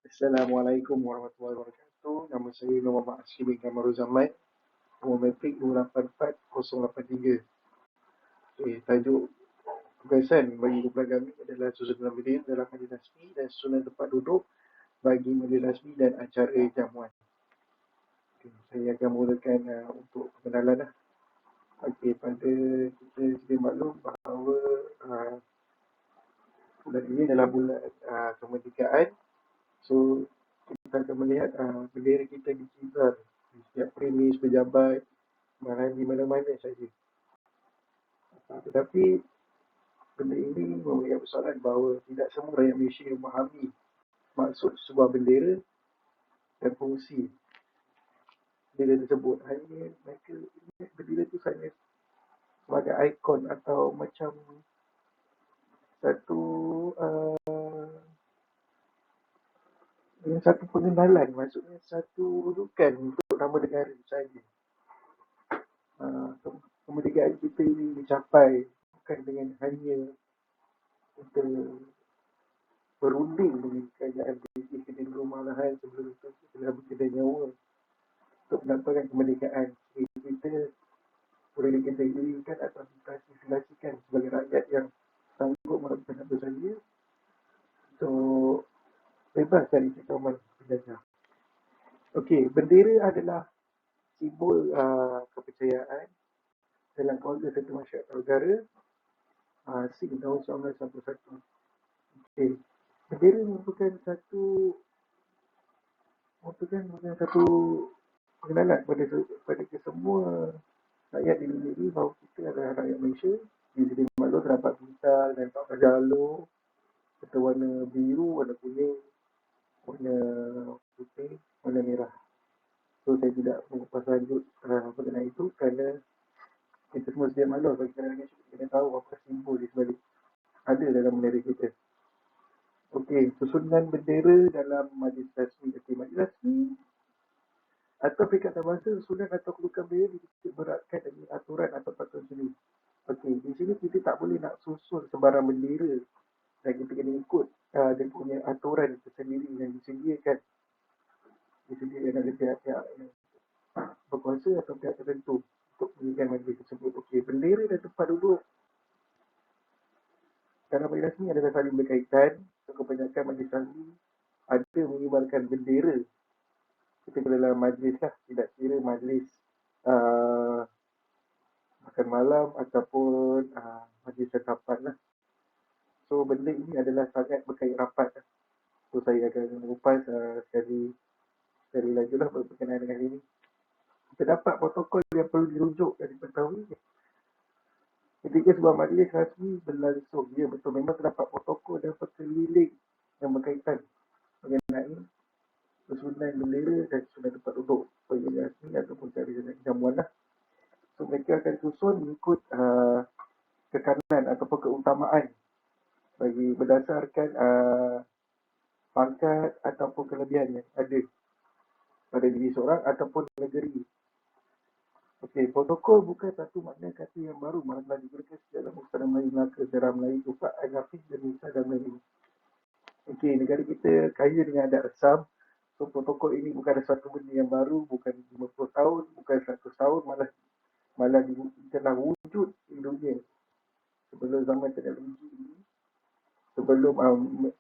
Assalamualaikum warahmatullahi wabarakatuh. Nama saya Muhammad Asri bin Kamarul Zaman. Nombor metrik 284-083. Okay, tajuk tugasan bagi kumpulan kami adalah susunan berdiri dalam majlis rasmi dan susunan tempat duduk bagi majlis rasmi dan acara jamuan. Okay, saya akan mulakan untuk pengenalan lah. Okay, pada kita sedia maklum bahawa bulan ini adalah bulan kemerdekaan. So, kita akan melihat bendera kita dikibar di setiap premis, pejabat, malahan di mana-mana saja. Tetapi benda ini memberikan persoalan bahawa tidak semua rakyat Malaysia memahami maksud sebuah bendera dan fungsi bendera tersebut. Hanya mereka ingat bendera itu hanya sebagai ikon atau macam satu satu pengenalan, maksudnya satu rujukan untuk nama negara saja. Kemerdekaan kita ini dicapai bukan dengan hanya kita berunding dengan kerajaan British di rumah malahan sebelum itu kita telah berkedai nyawa untuk mendapatkan kemerdekaan. Kita boleh dikategorikan atau diklasifikasikan sebagai rakyat yang sanggup melakukan apa saja untuk bebas dari cekaman penjajah. Okey, bendera adalah simbol kepercayaan dalam keluarga satu masyarakat negara SIM tahun 1991. Okey, bendera merupakan satu pengenalan pada kesemua rakyat di dunia ini bahawa kita adalah rakyat Malaysia. Di sini maklum terdapat bintang dan tak jalur serta warna biru, warna kuning, warna putih, warna merah. So saya tidak mengupas lanjut mengenai itu kerana kita semua sedia maklum bagi rakyat Malaysia kita kena tahu apa simbol di sebalik ada dalam bendera kita. Okey, susunan bendera dalam majlis rasmi. Okey, majlis rasmi atau Perikatan Bahasa susunan atau kedudukan bendera dititik beratkan dengan aturan atau peraturan sendiri. Okey, di sini kita tak boleh nak susun sembarang bendera dan kita kena ikut dia punya aturan tersendiri yang disediakan oleh pihak-pihak yang berkuasa atau pihak tertentu untuk menjaga majlis tersebut. Okey, bendera dan tempat duduk dalam majlis rasmi adalah saling berkaitan. So, kebanyakan majlis rasmi ada mengibarkan bendera ketika dalam majlis lah, tidak kira majlis makan malam ataupun majlis tetapan lah. So benda ini adalah sangat berkait rapat lah. So saya akan mengupas sekali lagi lah berkenaan dengan ini. Terdapat protokol yang perlu dirujuk dan diketahui ketika sebuah majlis rasmi berlangsung. Ya betul, memang terdapat protokol dan perkeliling yang berkaitan mengenai susunan bendera dan susunan tempat duduk bagi rasmi ataupun cari jamuan lah. So mereka akan susun mengikut kekanan ataupun keutamaan bagi berdasarkan pangkat ataupun kelebihan yang ada pada diri seorang ataupun negeri. Okey, protokol bukan satu makna kata yang baru, malah telah digunakan sejak dalam Ustaz Melayu Melaka, Sejarah Melayu, Tupak, Al-Hafiz dan Nisa dan Melayu. Okey, negara kita kaya dengan adat resam. So protokol ini bukan satu benda yang baru, bukan 50 tahun, bukan 100 tahun, malah telah wujud di dunia sebelum zaman teknologi ini. Sebelum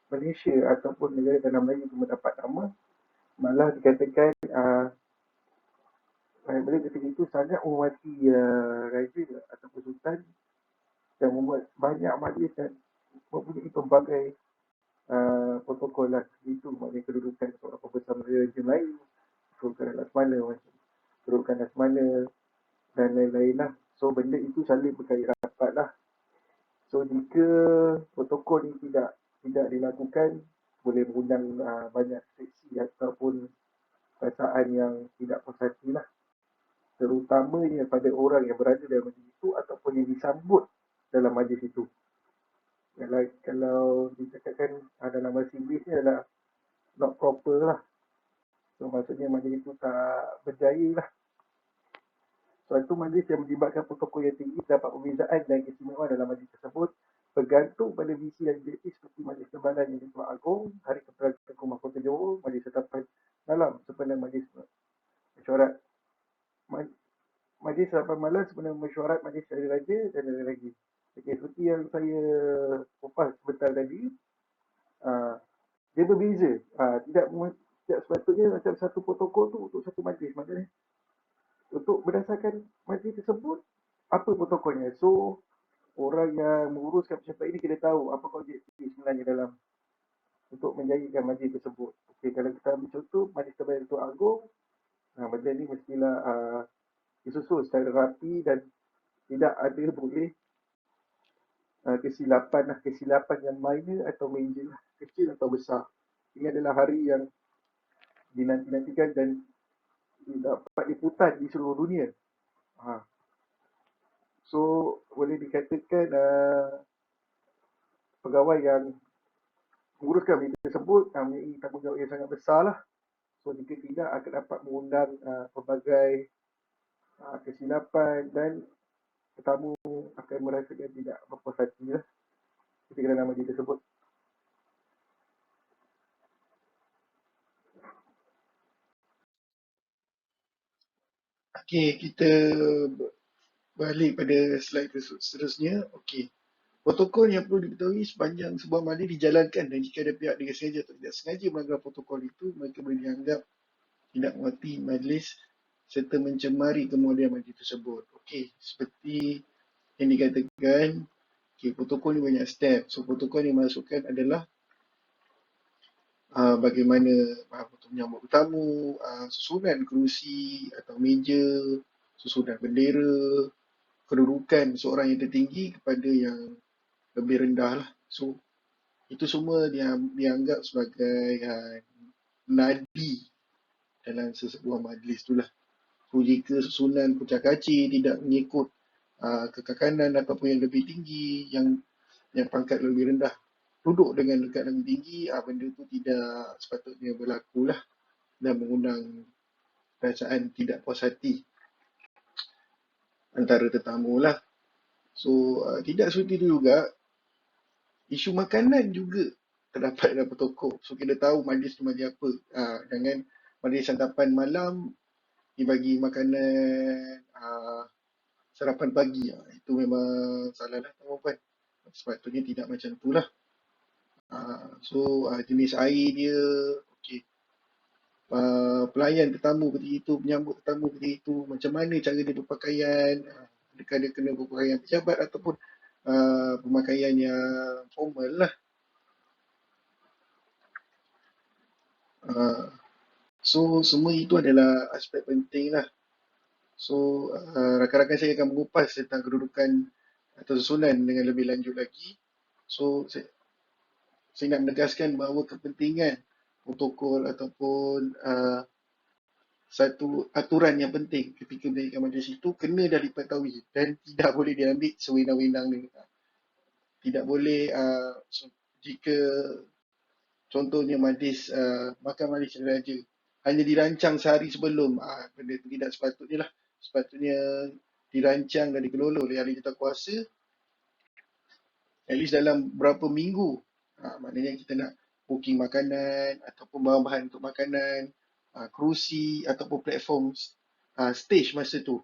Malaysia ataupun negara dalam Melayu itu mendapat nama, malah dikatakan beliau ketika itu sangat menghormati raja ataupun sultan dan membuat banyak majlis dan mempunyai pelbagai protokol lah. Itu maknanya kedudukan seorang pembesar raja Melayu, kedudukan Laksamana dan lain-lain lah. So benda itu saling berkait rapat lah. So jika protokol ini tidak dilakukan, boleh mengundang banyak seksi ataupun perasaan yang tidak puas hati lah, terutamanya pada orang yang berada dalam majlis itu ataupun yang disambut dalam majlis itu. Kalau dikatakan dalam bahasa Inggeris ni adalah not proper lah. So maksudnya majlis itu tak berjaya lah. Suatu majlis yang melibatkan protokol yang tinggi dapat perbezaan dan keistimewaan dalam majlis tersebut. bergantung pada visi dan objektif seperti Majlis Tembalan yang Tuan Agong, Hari Keperluan Tengku Mahkota Johor, Majlis Tetapan Malam sebenarnya Majlis Mesyuarat Majlis Tetapan Malam sebenarnya Mesyuarat Majlis Syariah Raja dan lain-lain lagi. Okey, seperti yang saya kupas sebentar tadi, dia berbeza. Tidak sepatutnya macam satu protokol tu untuk satu majlis. Maknanya untuk berdasarkan majlis tersebut, apa protokolnya. So, orang yang menguruskan peserta ini kena tahu apa objektif sebenarnya dalam untuk menjadikan majlis tersebut. Okey, kalau kita ambil contoh Majlis Tembalan Datuk Agong, benda ni mestilah disusun secara rapi dan tidak ada boleh kesilapan yang minor atau major, kecil atau besar. Ini adalah hari yang dinanti-nantikan dan dapat liputan di seluruh dunia. So, boleh dikatakan pegawai yang menguruskan majlis tersebut mempunyai tanggungjawab yang sangat besar lah. So, jika tidak akan dapat mengundang pelbagai kesilapan dan tetamu akan merasakan tidak berpuas hati lah ketika dalam majlis tersebut. Okey, kita balik pada slide seterusnya. Okey. Protokol yang perlu diketahui sepanjang sebuah majlis dijalankan dan jika ada pihak dengan sengaja atau tidak sengaja melanggar protokol itu, mereka boleh dianggap tidak menghormati majlis serta mencemari kemuliaan majlis tersebut. Okey, seperti yang dikatakan, protokol ni banyak step. So, protokol yang dimasukkan adalah bagaimana untuk menyambut tetamu, susunan kerusi atau meja, susunan bendera, kedudukan seorang yang tertinggi kepada yang lebih rendah lah. So, itu semua dianggap sebagai nadi dalam sesebuah majlis tu lah. So, jika susunan kucak-kacir tidak mengikut kekakanan ataupun yang lebih tinggi, yang pangkat lebih rendah duduk dengan dekat lebih tinggi, benda tu tidak sepatutnya berlaku lah dan mengundang perasaan tidak puas hati antara tetamu lah. So, tidak seperti itu juga, isu makanan juga terdapat dalam protokol. So, kita tahu majlis tu majlis apa. Jangan majlis santapan malam dibagi makanan sarapan pagi. Itu memang salah lah, tuan-puan. Sepatutnya tidak macam tu lah. So, jenis air dia, okey. Pelayan tetamu ketika itu, menyambut tetamu ketika itu, macam mana cara dia berpakaian, adakah dia kena berpakaian pejabat ataupun pemakaian yang formal lah. So, semua itu adalah aspek penting lah. So, rakan-rakan saya akan mengupas tentang kedudukan atau susunan dengan lebih lanjut lagi. So, saya nak menegaskan bahawa kepentingan protokol ataupun satu aturan yang penting ketika mendirikan majlis itu kena dah diketahui dan tidak boleh diambil sewenang-wenang. Tidak boleh jika contohnya majlis makan majlis raja hanya dirancang sehari sebelum, benda itu tidak sepatutnya lah. Sepatutnya dirancang dan dikelola oleh ahli tatakuasa at least dalam berapa minggu. Maknanya kita nak booking makanan ataupun bahan-bahan untuk makanan, kerusi ataupun platform stage masa tu.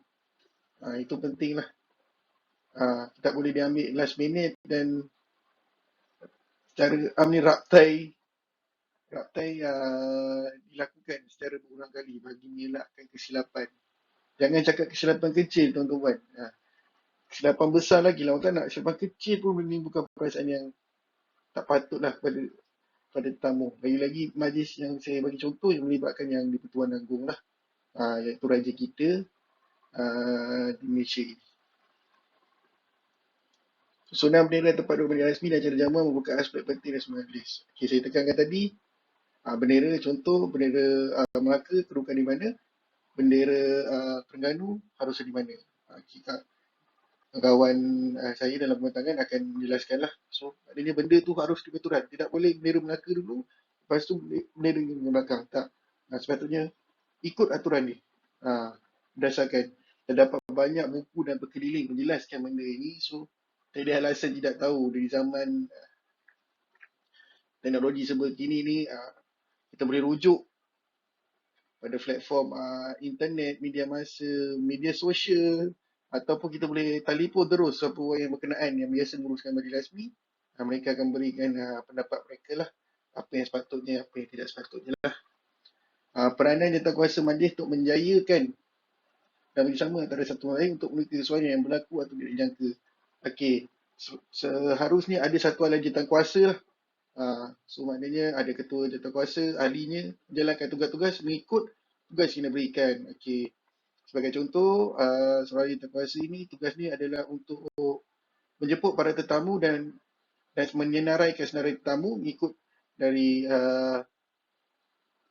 Itu penting lah. Tak boleh diambil last minute dan secara raptai dilakukan secara berulang kali bagi mengelakkan kesilapan. Jangan cakap kesilapan kecil, tuan-tuan. Kesilapan besar lagi lah. Orang tak nak. Kesilapan kecil pun menimbulkan perasaan yang tak patut lah pada tetamu. Lagi-lagi majlis yang saya bagi contoh yang melibatkan yang di Pertuan Agong lah. Iaitu raja kita di Malaysia ini. Susunan bendera tempat duduk bendera rasmi dan cara jamuan merupakan aspek penting dalam majlis. Okay, saya tekankan tadi, bendera contoh, bendera Melaka kedudukan di mana, bendera Terengganu harus di mana. Kawan saya dalam pembentangan akan menjelaskan lah. So, adanya benda tu harus diperaturan. Tidak boleh bendera Melaka dulu, lepas tu bendera di belakang. Tak. Sepatutnya ikut aturan ni. Berdasarkan terdapat banyak buku dan berkeliling menjelaskan benda ini. So, Tiada alasan tidak tahu dari zaman teknologi sebelum kini ni, kita boleh rujuk pada platform internet, media masa, media sosial, ataupun kita boleh telefon terus siapa orang yang berkenaan yang biasa menguruskan majlis rasmi. Mereka akan berikan pendapat mereka lah, apa yang sepatutnya, apa yang tidak sepatutnya lah. Peranan jawatankuasa majlis untuk menjayakan dan bersama antara satu sama lain untuk meneliti sesuatu yang berlaku atau tidak dijangka. Okey, seharusnya ada satu alat jawatankuasa lah. So maknanya ada ketua jawatankuasa, ahlinya menjalankan tugas-tugas mengikut tugas yang diberikan. Okey. Sebagai contoh, seorang jawatankuasa ini tugasnya adalah untuk menjemput para tetamu dan menyenaraikan senarai tetamu mengikut dari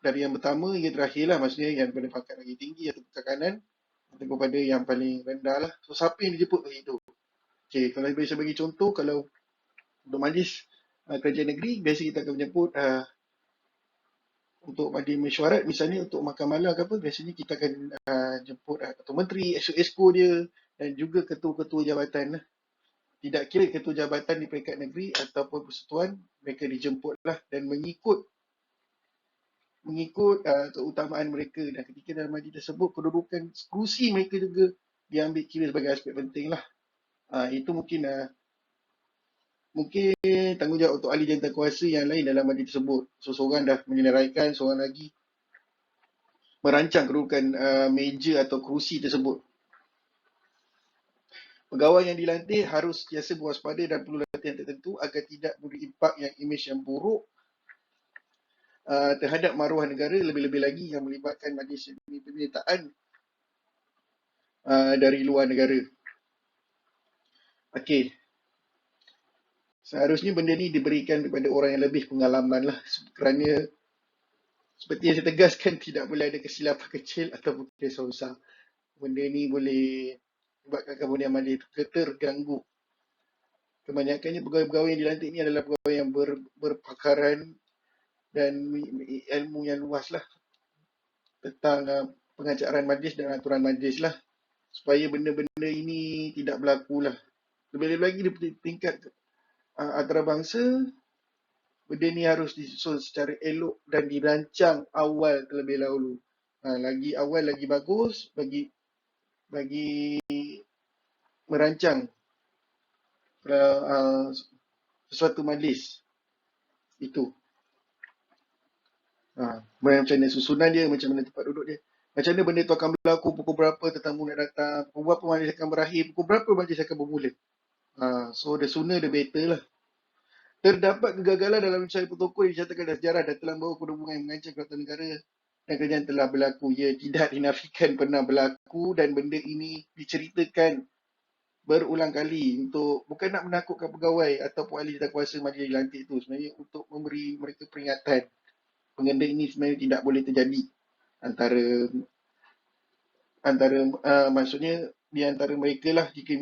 yang pertama hingga terakhir lah, maksudnya yang daripada pangkat lagi tinggi atau pangkat kanan atau kepada yang paling rendah lah. So siapa yang dijemput begitu. Okay, kalau saya bagi contoh, kalau untuk majlis kerajaan negeri, biasa kita akan menjemput untuk majlis mesyuarat, misalnya untuk makan malam ke apa, biasanya kita akan jemput Ketua Menteri, exco dia dan juga ketua-ketua jabatan lah. Tidak kira ketua jabatan di peringkat negeri ataupun persekutuan, mereka dijemput lah dan mengikut keutamaan mereka, dan ketika dalam majlis tersebut kedudukan kerusi mereka juga diambil kira sebagai aspek penting lah. Itu mungkin tanggungjawab untuk ahli jawatankuasa yang lain dalam majlis tersebut. So seorang dah menyenaraikan, seorang lagi merancang kedudukan meja atau kerusi tersebut. Pegawai yang dilantik harus sentiasa berwaspada dan perlu latihan tertentu agar tidak memberi impak yang imej yang buruk terhadap maruah negara, lebih-lebih lagi yang melibatkan majlis pemerintahan dari luar negara. Okey. Seharusnya benda ni diberikan kepada orang yang lebih pengalaman lah, kerana seperti yang saya tegaskan, tidak boleh ada kesilapan kecil ataupun kisah besar. Benda ni boleh menyebabkan kemudian majlis terganggu. Kebanyakannya pegawai-pegawai yang dilantik ni adalah pegawai yang berpakaran dan ilmu yang luas lah tentang pengajaran majlis dan aturan majlis lah, supaya benda-benda ini tidak berlaku lah. Lebih-lebih lagi di tingkat antarabangsa, benda ni harus disusun secara elok dan dirancang awal terlebih dahulu. Lagi awal lagi bagus bagi merancang sesuatu majlis itu. Macam mana susunan dia, macam mana tempat duduk dia, macam mana benda tu akan berlaku, pukul berapa tetamu nak datang, pukul berapa majlis akan berakhir, pukul berapa majlis akan bermula. So the sooner the better lah. Terdapat kegagalan dalam mencari protokol yang dicatatkan dalam sejarah dan telah membawa kedudukan yang mengancam kedaulatan negara dan kerajaan telah berlaku. Ia tidak dinafikan pernah berlaku, dan benda ini diceritakan berulang kali untuk bukan nak menakutkan pegawai ataupun ahli jawatankuasa majlis dilantik itu, sebenarnya untuk memberi mereka peringatan. Benda ini sebenarnya tidak boleh terjadi antara maksudnya di antara mereka lah jika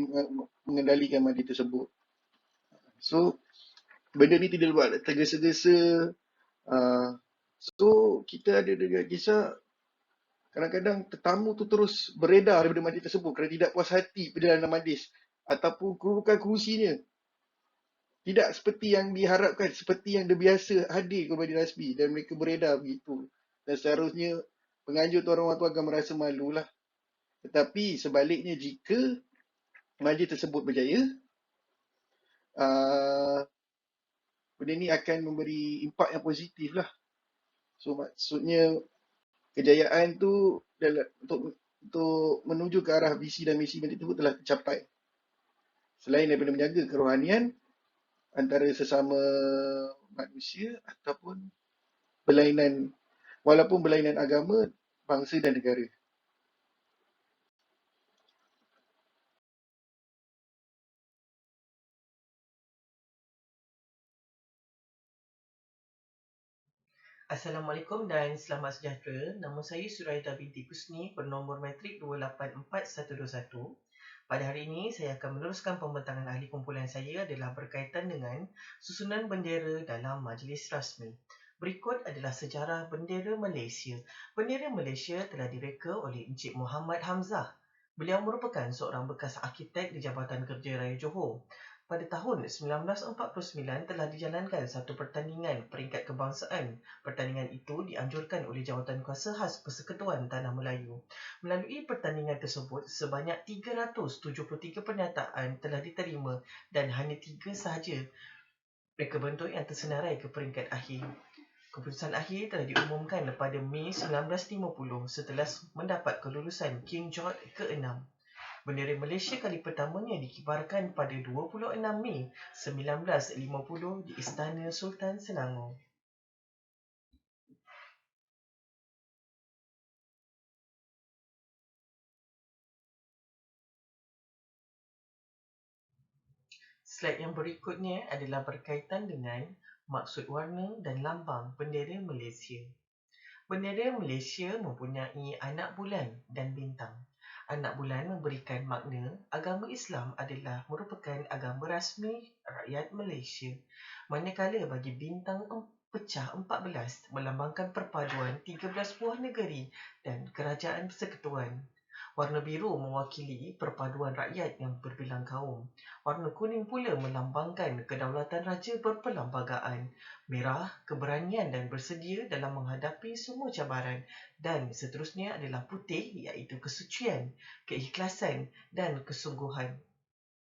mengendalikan majlis tersebut. So benda ni tidak buat tergesa-gesa. So kita ada dengan kisah kadang-kadang tetamu tu terus beredar daripada majlis tersebut kerana tidak puas hati perjalanan majlis ataupun kedudukan kerusinya tidak seperti yang diharapkan, seperti yang dia biasa hadir ke majlis rasmi, dan mereka beredar begitu. Dan seharusnya penganjur tu, orang tu akan merasa malu lah. Tetapi sebaliknya, jika majlis tersebut berjaya, benda ni akan memberi impak yang positif lah. So maksudnya kejayaan tu untuk menuju ke arah visi dan misi majlis tersebut telah tercapai. Selain daripada menjaga kerohanian antara sesama manusia ataupun berlainan, walaupun berlainan agama, bangsa dan negara. Assalamualaikum dan selamat sejahtera. Nama saya Suraida binti Kusni, bernombor matrik 284121. Pada hari ini, saya akan meneruskan pembentangan ahli kumpulan saya adalah berkaitan dengan susunan bendera dalam majlis rasmi. Berikut adalah sejarah bendera Malaysia. Bendera Malaysia telah direka oleh Encik Muhammad Hamzah. Beliau merupakan seorang bekas arkitek di Jabatan Kerja Raya Johor. Pada tahun 1949 telah dijalankan satu pertandingan peringkat kebangsaan. Pertandingan itu dianjurkan oleh Jawatankuasa Khas Persekutuan Tanah Melayu. Melalui pertandingan tersebut, sebanyak 373 pernyataan telah diterima dan hanya 3 sahaja mereka bentuk yang tersenarai ke peringkat akhir. Keputusan akhir telah diumumkan pada Mei 1950 setelah mendapat kelulusan King George ke-6. Bendera Malaysia kali pertamanya dikibarkan pada 26 Mei 1950 di Istana Sultan Selangor. Slide yang berikutnya adalah berkaitan dengan maksud warna dan lambang bendera Malaysia. Bendera Malaysia mempunyai anak bulan dan bintang. Anak bulan memberikan makna agama Islam adalah merupakan agama rasmi rakyat Malaysia. Manakala bagi bintang pecah 14 melambangkan perpaduan 13 buah negeri dan kerajaan persekutuan. Warna biru mewakili perpaduan rakyat yang berbilang kaum. Warna kuning pula melambangkan kedaulatan raja berperlembagaan. Merah, keberanian dan bersedia dalam menghadapi semua cabaran. Dan seterusnya adalah putih, iaitu kesucian, keikhlasan dan kesungguhan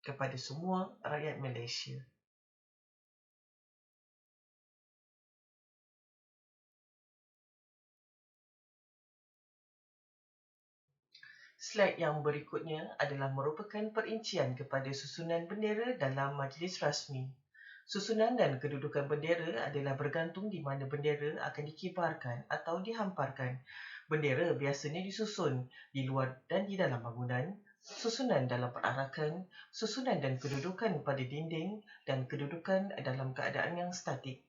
kepada semua rakyat Malaysia. Slide yang berikutnya adalah merupakan perincian kepada susunan bendera dalam majlis rasmi. Susunan dan kedudukan bendera adalah bergantung di mana bendera akan dikibarkan atau dihamparkan. Bendera biasanya disusun di luar dan di dalam bangunan, susunan dalam perarakan, susunan dan kedudukan pada dinding, dan kedudukan dalam keadaan yang statik.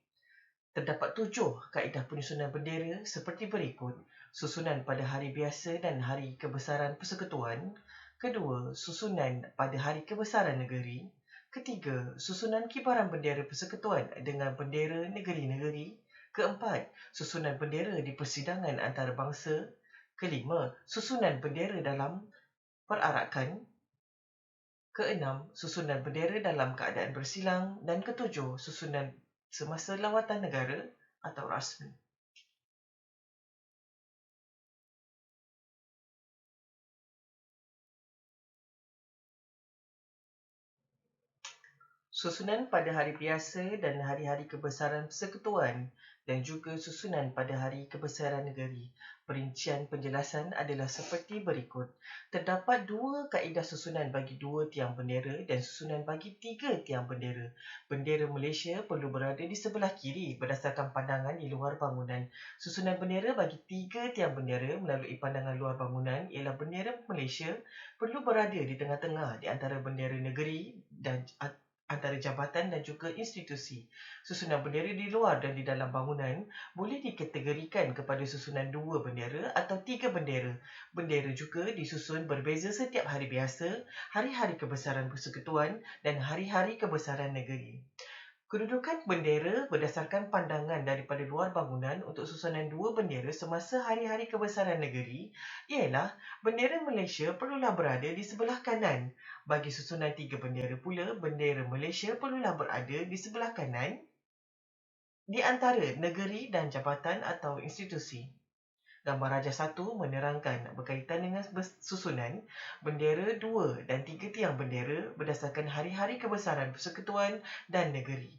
Terdapat 7 kaedah penyusunan bendera seperti berikut. Susunan pada hari biasa dan hari kebesaran persekutuan. Kedua, susunan pada hari kebesaran negeri. Ketiga, susunan kibaran bendera persekutuan dengan bendera negeri-negeri. Keempat, susunan bendera di persidangan antarabangsa. Kelima, susunan bendera dalam perarakan. Keenam, susunan bendera dalam keadaan bersilang. Dan ketujuh, susunan semasa lawatan negara atau rasmi. Susunan pada hari biasa dan hari-hari kebesaran persekutuan dan juga susunan pada hari kebesaran negeri. Perincian penjelasan adalah seperti berikut. Terdapat 2 kaedah susunan bagi 2 tiang bendera dan susunan bagi 3 tiang bendera. Bendera Malaysia perlu berada di sebelah kiri berdasarkan pandangan di luar bangunan. Susunan bendera bagi 3 tiang bendera melalui pandangan luar bangunan ialah bendera Malaysia perlu berada di tengah-tengah di antara bendera negeri dan antara jabatan dan juga institusi. Susunan bendera di luar dan di dalam bangunan boleh dikategorikan kepada susunan 2 bendera atau 3 bendera. Bendera juga disusun berbeza setiap hari biasa, hari-hari kebesaran persekutuan dan hari-hari kebesaran negeri. Kedudukan bendera berdasarkan pandangan daripada luar bangunan untuk susunan 2 bendera semasa hari-hari kebesaran negeri ialah bendera Malaysia perlulah berada di sebelah kanan. Bagi susunan 3 bendera pula, bendera Malaysia perlulah berada di sebelah kanan di antara negeri dan jabatan atau institusi. Gambar Rajah 1 menerangkan berkaitan dengan susunan bendera 2 dan 3 tiang bendera berdasarkan hari-hari kebesaran persekutuan dan negeri.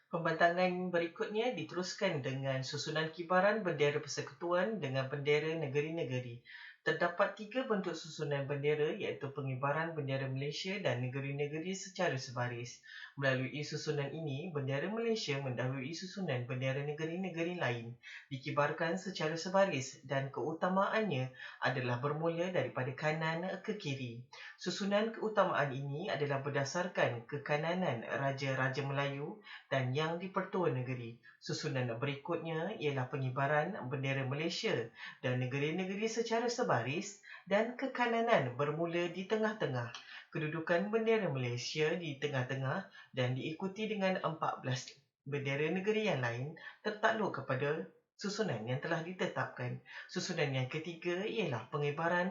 Pembentangan berikutnya diteruskan dengan susunan kibaran bendera persekutuan dengan bendera negeri-negeri. Terdapat 3 bentuk susunan bendera iaitu pengibaran bendera Malaysia dan negeri-negeri secara sebaris. Melalui susunan ini, bendera Malaysia mendahului susunan bendera negeri-negeri lain. Dikibarkan secara sebaris dan keutamaannya adalah bermula daripada kanan ke kiri. Susunan keutamaan ini adalah berdasarkan kekananan Raja-Raja Melayu dan yang di-Pertua Negeri. Susunan berikutnya ialah pengibaran bendera Malaysia dan negeri-negeri secara sebaris dan kekananan bermula di tengah-tengah. Kedudukan bendera Malaysia di tengah-tengah dan diikuti dengan 14 bendera negeri yang lain tertakluk kepada susunan yang telah ditetapkan. Susunan yang ketiga ialah pengibaran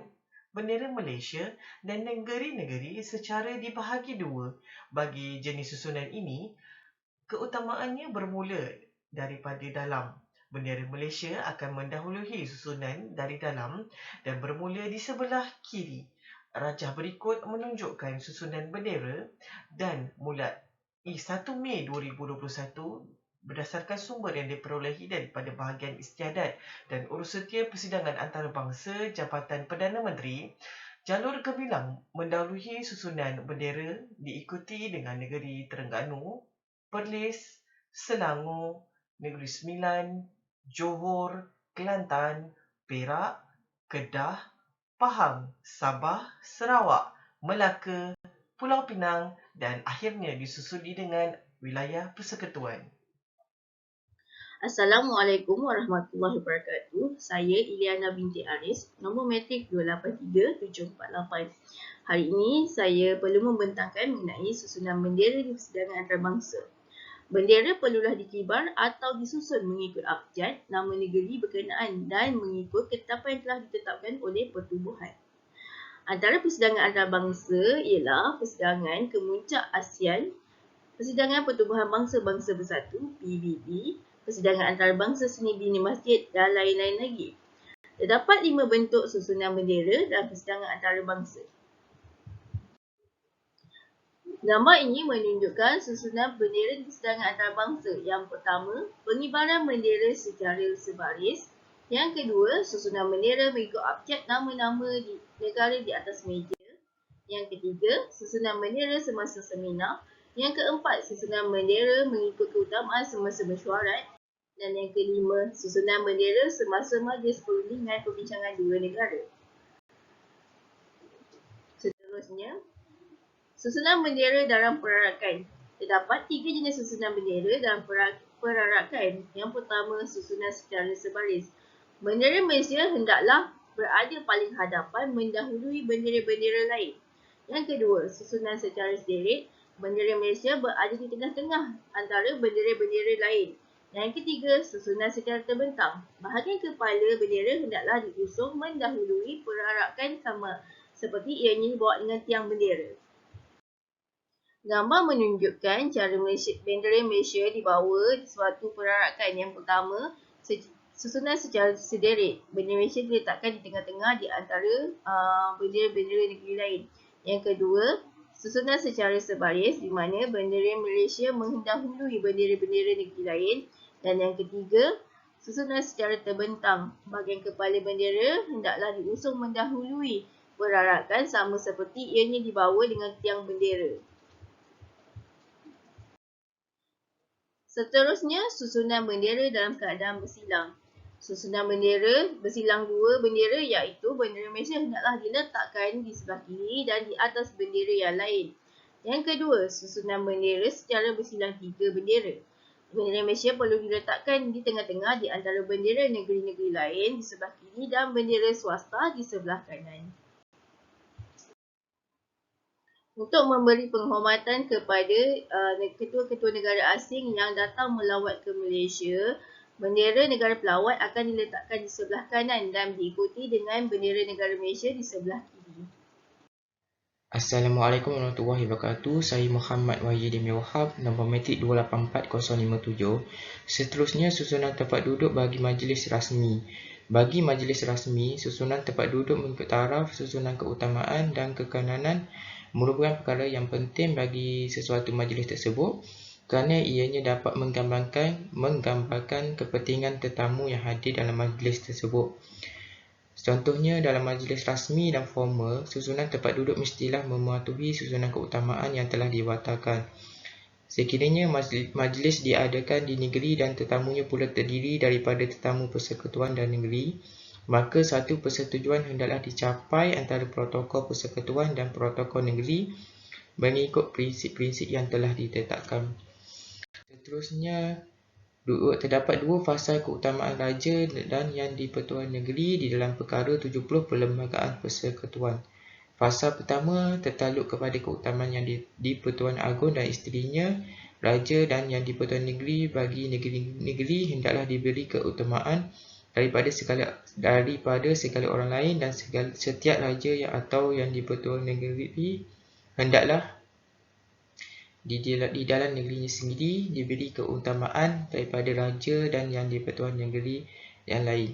bendera Malaysia dan negeri-negeri secara dibahagi dua. Bagi jenis susunan ini, keutamaannya bermula daripada dalam. Bendera Malaysia akan mendahului susunan dari dalam dan bermula di sebelah kiri. Rajah berikut menunjukkan susunan bendera dan mulai 1 Mei 2021 berdasarkan sumber yang diperolehi daripada bahagian istiadat dan urusetia Persidangan Antarabangsa Jabatan Perdana Menteri, jalur gemilang mendahului susunan bendera diikuti dengan negeri Terengganu, Perlis, Selangor, Negeri Sembilan, Johor, Kelantan, Perak, Kedah, Pahang, Sabah, Sarawak, Melaka, Pulau Pinang dan akhirnya disusuli dengan wilayah persekutuan. Assalamualaikum warahmatullahi wabarakatuh. Saya Iliana binti Aris, nombor matrik 283748. Hari ini saya perlu membentangkan mengenai susunan bendera di persidangan antarabangsa. Bendera perlulah dikibar atau disusun mengikut abjad nama negeri berkenaan dan mengikut ketetapan yang telah ditetapkan oleh pertubuhan. Antara persidangan antarabangsa ialah Persidangan Kemuncak ASEAN, Persidangan Pertubuhan Bangsa-Bangsa Bersatu (PBB), Persidangan Antarabangsa Seni Bina Masjid dan lain-lain lagi. Terdapat 5 bentuk susunan bendera dalam persidangan antarabangsa. Gambar ini menunjukkan susunan bendera di persidangan antarabangsa. Yang pertama, pengibaran bendera secara sebaris. Yang kedua, susunan bendera mengikut abjad nama-nama di negara di atas meja. Yang ketiga, susunan bendera semasa seminar. Yang keempat, susunan bendera mengikut keutamaan semasa mesyuarat. Dan yang kelima, susunan bendera semasa majlis perundingan perbincangan dua negara. Seterusnya, susunan bendera dalam perarakan. Terdapat 3 jenis susunan bendera dalam perarakan. Yang pertama, susunan secara sebaris. Bendera Malaysia hendaklah berada paling hadapan mendahului bendera-bendera lain. Yang kedua, susunan secara sederet. Bendera Malaysia berada di tengah-tengah antara bendera-bendera lain. Yang ketiga, susunan secara terbentang. Bahagian kepala bendera hendaklah diusung mendahului perarakan sama seperti ianya dibawa dengan tiang bendera. Gambar menunjukkan cara bendera Malaysia dibawa di suatu perarakan. Yang pertama, susunan secara sederet. Bendera Malaysia diletakkan di tengah-tengah di antara bendera-bendera negeri lain. Yang kedua, susunan secara sebaris di mana bendera Malaysia mendahului bendera-bendera negeri lain. Dan yang ketiga, susunan secara terbentang. Bahagian kepala bendera hendaklah diusung mendahului perarakan sama seperti ianya dibawa dengan tiang bendera. Seterusnya, susunan bendera dalam keadaan bersilang. Susunan bendera bersilang 2 bendera iaitu bendera Malaysia hendaklah diletakkan di sebelah kiri dan di atas bendera yang lain. Yang kedua, susunan bendera secara bersilang 3 bendera. Bendera Malaysia perlu diletakkan di tengah-tengah di antara bendera negeri-negeri lain di sebelah kiri dan bendera swasta di sebelah kanan. Untuk memberi penghormatan kepada ketua-ketua negara asing yang datang melawat ke Malaysia, bendera negara pelawat akan diletakkan di sebelah kanan dan diikuti dengan bendera negara Malaysia di sebelah kiri. Assalamualaikum warahmatullahi wabarakatuh. Saya Muhammad Wahyudin Wahab, nombor matrik 284057. Seterusnya, susunan tempat duduk bagi majlis rasmi. Bagi majlis rasmi, susunan tempat duduk mengikut taraf, susunan keutamaan dan kekanan merupakan perkara yang penting bagi sesuatu majlis tersebut kerana ianya dapat menggambarkan kepentingan tetamu yang hadir dalam majlis tersebut. Contohnya, dalam majlis rasmi dan formal, susunan tempat duduk mestilah mematuhi susunan keutamaan yang telah diwatakan. Sekiranya majlis diadakan di negeri dan tetamunya pula terdiri daripada tetamu persekutuan dan negeri, maka satu persetujuan hendaklah dicapai antara protokol persekutuan dan protokol negeri mengikut prinsip-prinsip yang telah ditetapkan. Seterusnya, terdapat 2 fasa keutamaan raja dan yang di-Pertuan Negeri di dalam perkara 70 Perlembagaan Persekutuan. Fasa pertama tertakluk kepada keutamaan yang di-Pertuan Agong dan isterinya, raja dan yang di-Pertuan Negeri bagi negeri-negeri hendaklah diberi keutamaan daripada segala orang lain, dan setiap raja atau yang di-Pertuan Negeri hendaklah di dalam negerinya sendiri diberi keutamaan daripada raja dan yang di-Pertuan Negeri yang lain.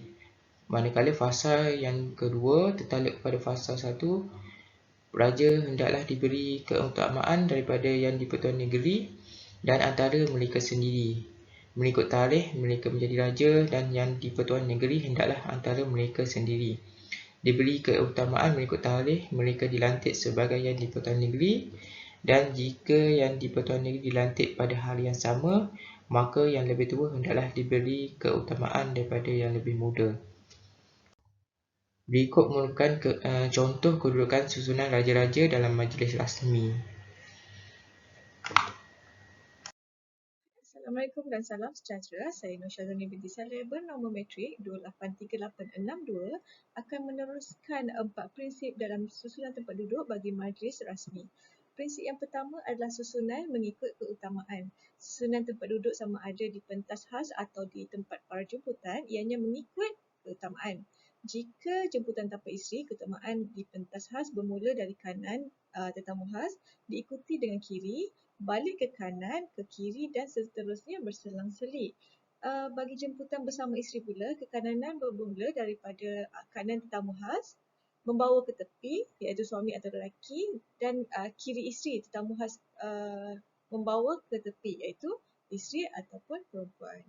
Manakala fasa yang kedua tertakluk kepada fasa 1, raja hendaklah diberi keutamaan daripada yang di-Pertuan Negeri dan antara mereka sendiri. Mengikut tarikh mereka menjadi raja, dan yang di-Pertuan Negeri hendaklah antara mereka sendiri. Diberi keutamaan mengikut tarikh mereka dilantik sebagai yang di-Pertuan Negeri, dan jika yang di-Pertuan Negeri dilantik pada hari yang sama, maka yang lebih tua hendaklah diberi keutamaan daripada yang lebih muda. Berikut merupakan contoh kedudukan susunan raja-raja dalam majlis rasmi. Assalamualaikum dan salam sejahtera. Saya Nur Syazani binti Saleh bernombor metrik 283862 akan meneruskan 4 prinsip dalam susunan tempat duduk bagi majlis rasmi. Prinsip yang pertama adalah susunan mengikut keutamaan. Susunan tempat duduk sama ada di pentas khas atau di tempat para jemputan, ianya mengikut keutamaan. Jika jemputan tanpa isteri, keutamaan di pentas khas bermula dari kanan tetamu khas, diikuti dengan kiri, balik ke kanan, ke kiri dan seterusnya berselang-seling. Bagi jemputan bersama isteri pula, kekananan bermula daripada kanan tetamu khas, membawa ke tepi iaitu suami atau lelaki, dan kiri isteri tetamu khas membawa ke tepi iaitu isteri ataupun perempuan.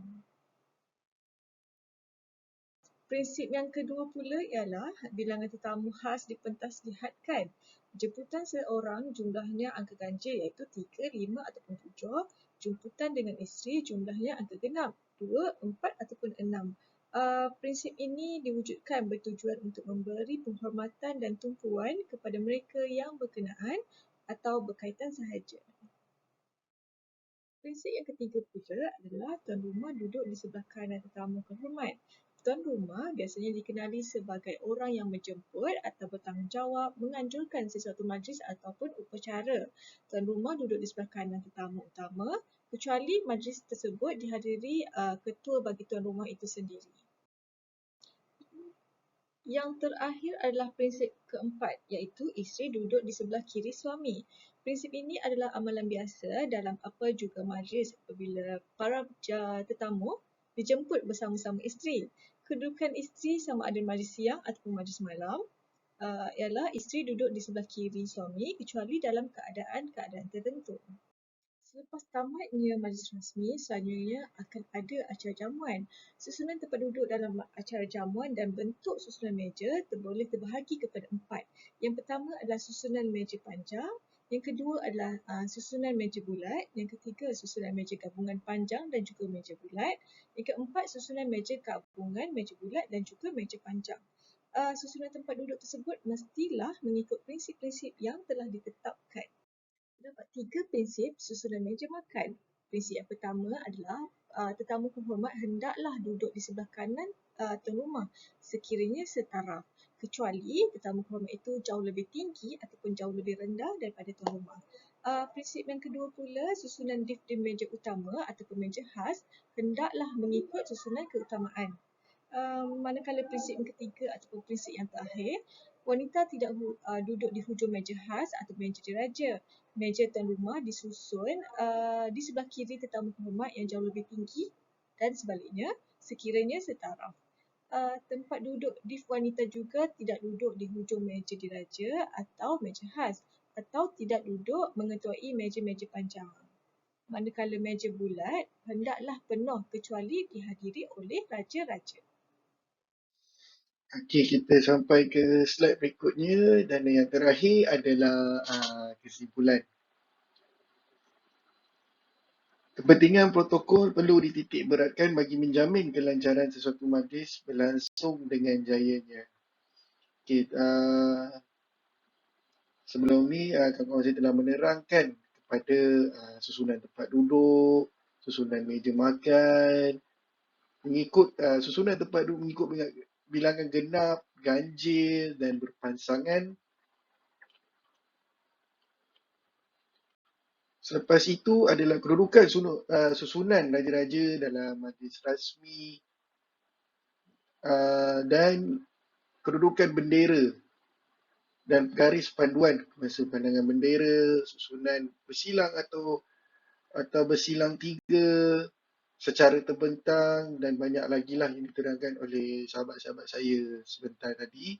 Prinsip yang kedua pula ialah bilangan tetamu khas dipentas lihatkan. Jemputan seorang jumlahnya angka ganjil iaitu 3, 5 ataupun 7. Jemputan dengan isteri jumlahnya angka genap 2, 4 ataupun 6. Prinsip ini diwujudkan bertujuan untuk memberi penghormatan dan tumpuan kepada mereka yang berkenaan atau berkaitan sahaja. Prinsip yang ketiga pula adalah tuan rumah duduk di sebelah kanan tetamu kehormat. Tuan rumah biasanya dikenali sebagai orang yang menjemput atau bertanggungjawab menganjurkan sesuatu majlis ataupun upacara. Tuan rumah duduk di sebelah kanan tetamu utama kecuali majlis tersebut dihadiri ketua bagi tuan rumah itu sendiri. Yang terakhir adalah prinsip keempat, iaitu isteri duduk di sebelah kiri suami. Prinsip ini adalah amalan biasa dalam apa juga majlis apabila para tetamu dijemput bersama-sama isteri. Kedudukan isteri sama ada majlis siang ataupun majlis malam ialah isteri duduk di sebelah kiri suami kecuali dalam keadaan-keadaan tertentu. Selepas tamatnya majlis rasmi, selanjutnya akan ada acara jamuan. Susunan tempat duduk dalam acara jamuan dan bentuk susunan meja boleh terbahagi kepada 4. Yang pertama adalah susunan meja panjang, yang kedua adalah susunan meja bulat, yang ketiga susunan meja gabungan panjang dan juga meja bulat, yang keempat susunan meja gabungan, meja bulat dan juga meja panjang. Susunan tempat duduk tersebut mestilah mengikut prinsip-prinsip yang telah ditetapkan. Terdapat 3 prinsip susunan meja makan. Prinsip yang pertama adalah tetamu penghormat hendaklah duduk di sebelah kanan tuan rumah sekiranya setaraf, kecuali tetamu penghormat itu jauh lebih tinggi ataupun jauh lebih rendah daripada tuan rumah. Prinsip yang kedua pula, susunan di meja utama ataupun meja khas hendaklah mengikut susunan keutamaan. Manakala prinsip yang ketiga ataupun prinsip yang terakhir, wanita tidak duduk di hujung meja khas atau meja diraja. Meja tuan rumah disusun di sebelah kiri tetamu penghormat yang jauh lebih tinggi dan sebaliknya sekiranya setaraf. Tempat duduk div wanita juga tidak duduk di hujung meja diraja atau meja khas, atau tidak duduk mengetuai meja-meja panjang. Manakala meja bulat hendaklah penuh kecuali dihadiri oleh raja-raja. Okey, kita sampai ke slide berikutnya dan yang terakhir adalah kesimpulan. Kepentingan protokol perlu dititik beratkan bagi menjamin kelancaran sesuatu majlis berlangsung dengan jayanya. Okay, sebelum ni kawan-kawan saya telah menerangkan kepada susunan tempat duduk, susunan meja makan, mengikut susunan tempat duduk mengikut bilangan genap, ganjil dan berpansangan. Selepas itu adalah kedudukan susunan raja-raja dalam majlis rasmi dan kedudukan bendera dan garis panduan masa pandangan bendera, susunan bersilang atau bersilang tiga secara terbentang dan banyak lagi lah yang diterangkan oleh sahabat-sahabat saya sebentar tadi.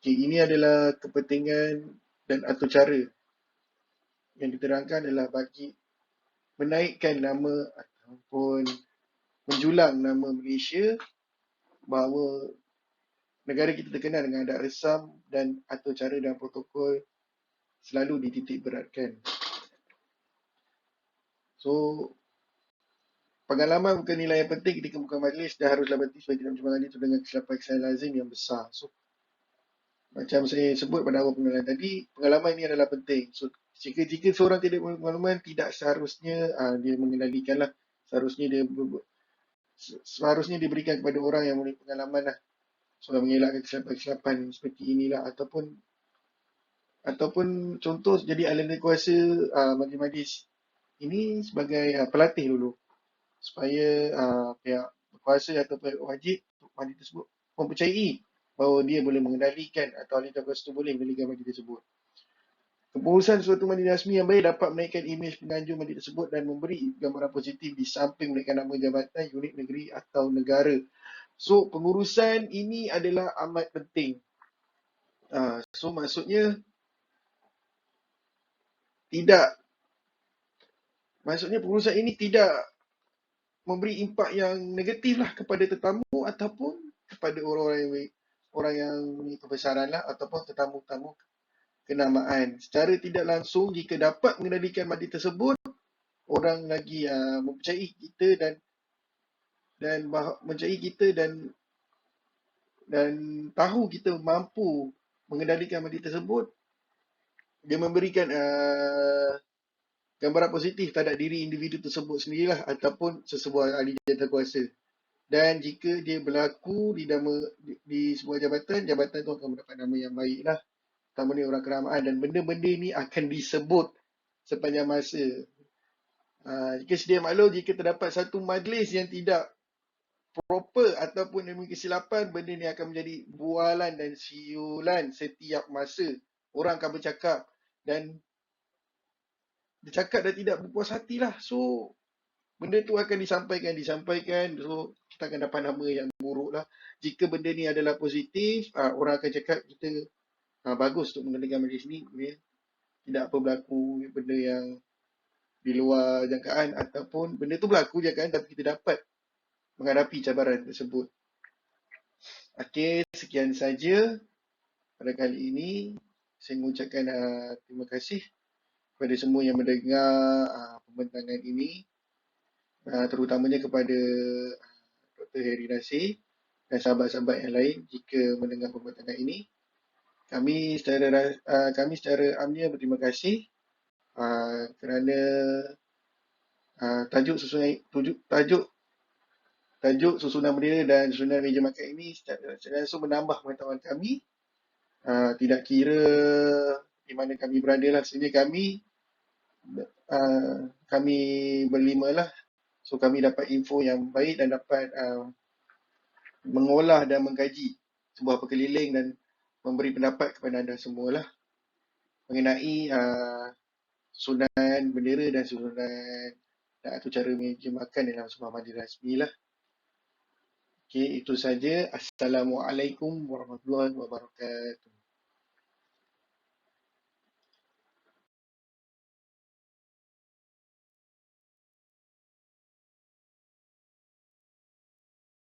Okay, ini adalah kepentingan dan atau cara yang diterangkan adalah bagi menaikkan nama ataupun menjulang nama Malaysia bahawa negara kita terkenal dengan adat resam dan atau cara dan protokol selalu dititik beratkan. So, pengalaman bukan nilai yang penting ketika buka majlis dan haruslah berhenti supaya tidak mencemari itu dengan kesilapan lazim yang besar. So, macam saya sebut pada awal pengenalan tadi, pengalaman ini adalah penting. So, jika seorang tidak berpengalaman, tidak seharusnya dia mengendalikanlah. Seharusnya diberikan kepada orang yang memiliki pengalaman lah. So, mengelakkan kesilapan-kesilapan seperti inilah. Ataupun contoh jadi ahli kuasa majlis-majlis ini sebagai pelatih dulu. Supaya pihak berkuasa atau pihak wajib untuk majlis tersebut mempercayai bahawa dia boleh mengendalikan atau ahli kuasa itu boleh mengendalikan majlis tersebut. Kepengurusan suatu majlis rasmi yang baik dapat menaikkan imej penganjur majlis tersebut dan memberi gambaran positif di samping menaikkan nama jabatan, unit negeri atau negara. So, pengurusan ini adalah amat penting. So, maksudnya pengurusan ini tidak memberi impak yang negatif lah kepada tetamu ataupun kepada orang yang kebesaran lah ataupun tetamu-tetamu kenamaan. Secara tidak langsung, jika dapat mengendalikan majlis tersebut, orang lagi mempercayai kita dan tahu kita mampu mengendalikan majlis tersebut. Dia memberikan gambaran positif terhadap diri individu tersebut sendirilah ataupun sesebuah ahli jawatan. Dan jika dia berlaku di sebuah jabatan tu akan mendapat nama yang baik lah. Terutamanya orang kenamaan dan benda-benda ni akan disebut sepanjang masa. Jika sedia maklum, jika terdapat satu majlis yang tidak proper ataupun yang memiliki kesilapan, benda ni akan menjadi bualan dan siulan setiap masa. Orang akan bercakap dan tidak berpuas hatilah. So, benda tu akan disampaikan. So, kita akan dapat nama yang buruk lah. Jika benda ni adalah positif, orang akan cakap kita bagus untuk mengendalikan majlis ni. Tidak apa berlaku benda yang di luar jangkaan ataupun benda tu berlaku je kan, tapi kita dapat menghadapi cabaran tersebut. Okey, sekian saja pada kali ini. Saya mengucapkan terima kasih kepada semua yang mendengar pembentangan ini, terutamanya kepada Dr. Heri Nasir dan sahabat-sahabat yang lain jika mendengar pembentangan ini. Kami secara amnya berterima kasih kerana tajuk susunan bendera dan susunan meja makan ini secara langsung menambah pengetahuan kami. Tidak kira di mana kami berada lah. Sebenarnya kami berlima lah. So, kami dapat info yang baik dan dapat mengolah dan mengkaji sebuah perkeliling dan memberi pendapat kepada anda semua lah mengenai susunan bendera dan susunan atau cara meja makan dalam sebuah majlis rasmi lah. Okay, itu saja. Assalamualaikum warahmatullahi wabarakatuh.